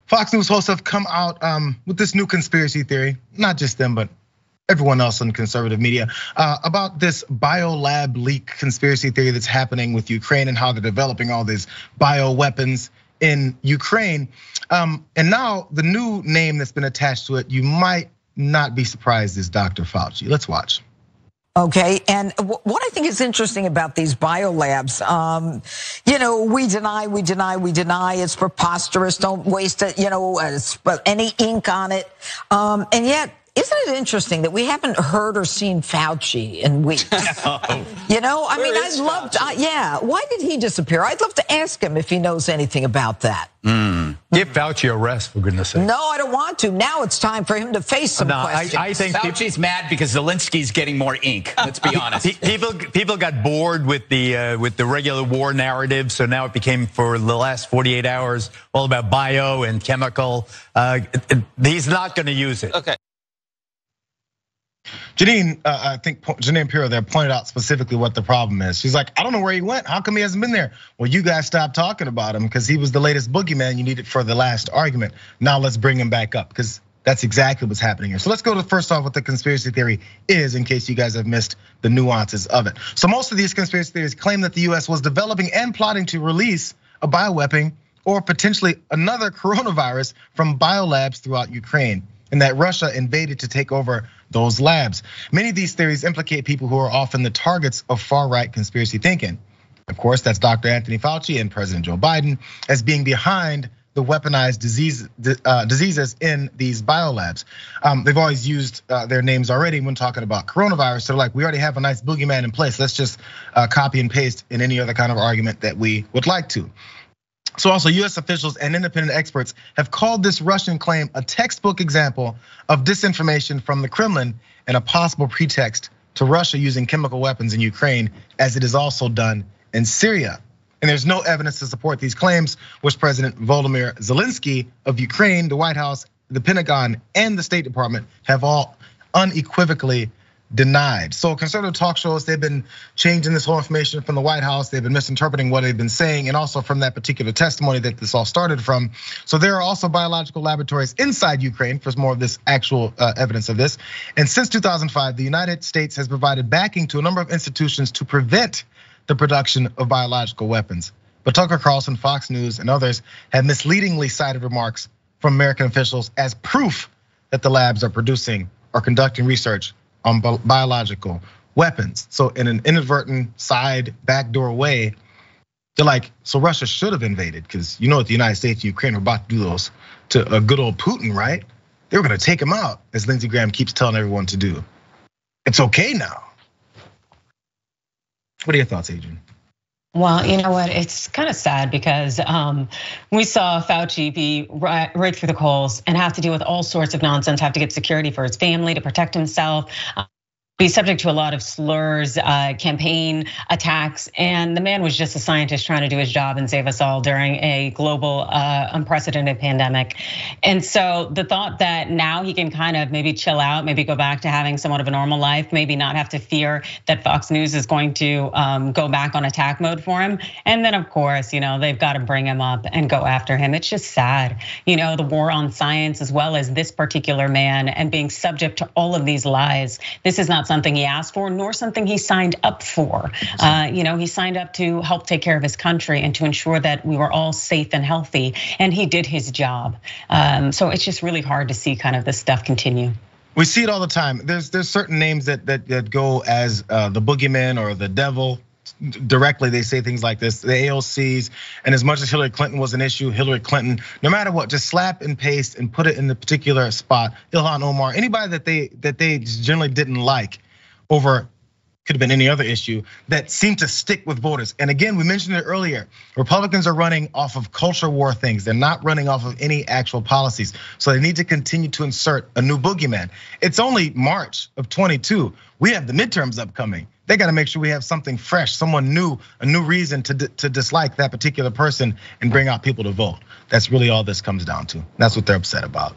Fox News hosts have come out with this new conspiracy theory, not just them, but everyone else in conservative media, about this biolab leak conspiracy theory that's happening with Ukraine and how they're developing all these bioweapons in Ukraine. And now the new name that's been attached to it, you might not be surprised, is Dr. Fauci. Let's watch. Okay, and what I think is interesting about these biolabs, we deny, it's preposterous, don't waste it, any ink on it. And yet, isn't it interesting that we haven't heard or seen Fauci in weeks? I'd love to, why did he disappear? I'd love to ask him if he knows anything about that. Give Fauci a rest, for goodness sake. No, I don't want to. Now it's time for him to face some questions. I think Fauci's mad because Zelensky's getting more ink. Let's be honest. People got bored with the regular war narrative, so now it became, for the last 48 hours, all about bio and chemical. He's not going to use it. Okay. Janine, I think Janine Pirro there pointed out specifically what the problem is. She's like, I don't know where he went. How come he hasn't been there? Well, you guys stopped talking about him because he was the latest boogeyman you needed for the last argument. Now let's bring him back up because that's exactly what's happening here. So let's go to first off what the conspiracy theory is, in case you guys have missed the nuances of it. So most of these conspiracy theories claim that the US was developing and plotting to release a bioweapon or potentially another coronavirus from biolabs throughout Ukraine, and that Russia invaded to take over those labs. Many of these theories implicate people who are often the targets of far-right conspiracy thinking. Of course, that's Dr. Anthony Fauci and President Joe Biden as being behind the weaponized diseases in these biolabs. They've always used their names already when talking about coronavirus. So like, we already have a nice boogeyman in place. Let's just copy and paste in any other kind of argument that we would like to. So also, US officials and independent experts have called this Russian claim a textbook example of disinformation from the Kremlin and a possible pretext to Russia using chemical weapons in Ukraine, as it is also done in Syria. And there's no evidence to support these claims, which President Volodymyr Zelensky of Ukraine, the White House, the Pentagon, and the State Department have all unequivocally denied. So conservative talk shows, they've been changing this whole information from the White House. They've been misinterpreting what they've been saying, and also from that particular testimony that this all started from. So there are also biological laboratories inside Ukraine for more of this actual evidence of this. And since 2005, the United States has provided backing to a number of institutions to prevent the production of biological weapons. But Tucker Carlson, Fox News, and others have misleadingly cited remarks from American officials as proof that the labs are producing or conducting research on biological weapons. So in an inadvertent side backdoor way, they're like, so Russia should have invaded, because the United States and Ukraine were about to do those to a good old Putin, right? They were gonna take him out, as Lindsey Graham keeps telling everyone to do. It's okay now. What are your thoughts, Adrian? Well, you know what? It's kind of sad because we saw Fauci be right through the coals and have to deal with all sorts of nonsense, have to get security for his family to protect himself, be subject to a lot of slurs, campaign attacks, and the man was just a scientist trying to do his job and save us all during a global, unprecedented pandemic. And so the thought that now he can kind of maybe chill out, maybe go back to having somewhat of a normal life, maybe not have to fear that Fox News is going to go back on attack mode for him. And then of course, they've got to bring him up and go after him. It's just sad, the war on science, as well as this particular man and being subject to all of these lies. This is not something he asked for, nor something he signed up for. He signed up to help take care of his country and to ensure that we were all safe and healthy, and he did his job. So it's just really hard to see kind of this stuff continue. We see it all the time. There's certain names that go as the boogeyman or the devil. Directly, they say things like this, the AOCs, and as much as Hillary Clinton was an issue, Hillary Clinton, no matter what, just slap and paste and put it in the particular spot. Ilhan Omar, anybody that they generally didn't like over, could have been any other issue, that seemed to stick with voters. And again, we mentioned it earlier, Republicans are running off of culture war things. They're not running off of any actual policies. So they need to continue to insert a new boogeyman. It's only March of 22. We have the midterms upcoming. They got to make sure we have something fresh, someone new, a new reason to dislike that particular person and bring out people to vote. That's really all this comes down to. That's what they're upset about.